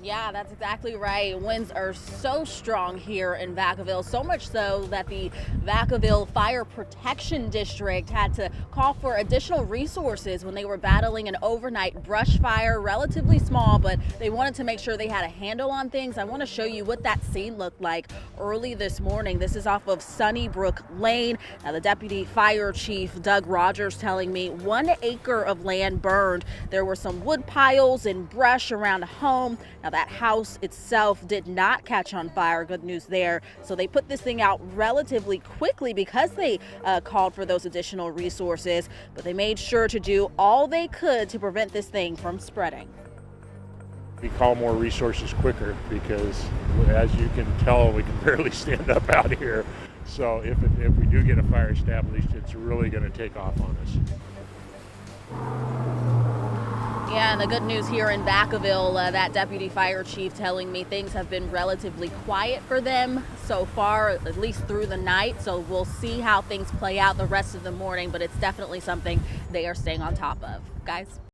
Yeah, that's exactly right. Winds are so strong here in Vacaville, so much so that the Vacaville Fire Protection District had to call for additional resources when they were battling an overnight brush fire, relatively small, but they wanted to make sure they had a handle on things. I want to show you what that scene looked like early this morning. This is off of Sunnybrook Lane. Now, the deputy fire chief, Doug Rogers, telling me 1 acre of land burned. There were some wood piles and brush around the home. Now, that house itself did not catch on fire. Good news there. So they put this thing out relatively quickly because they called for those additional resources, but they made sure to do all they could to prevent this thing from spreading. We call more resources quicker because, as you can tell, we can barely stand up out here. So if we do get a fire established, it's really going to take off on us. Yeah, and the good news here in Vacaville, that deputy fire chief telling me things have been relatively quiet for them so far, at least through the night. So we'll see how things play out the rest of the morning, but it's definitely something they are staying on top of. Guys?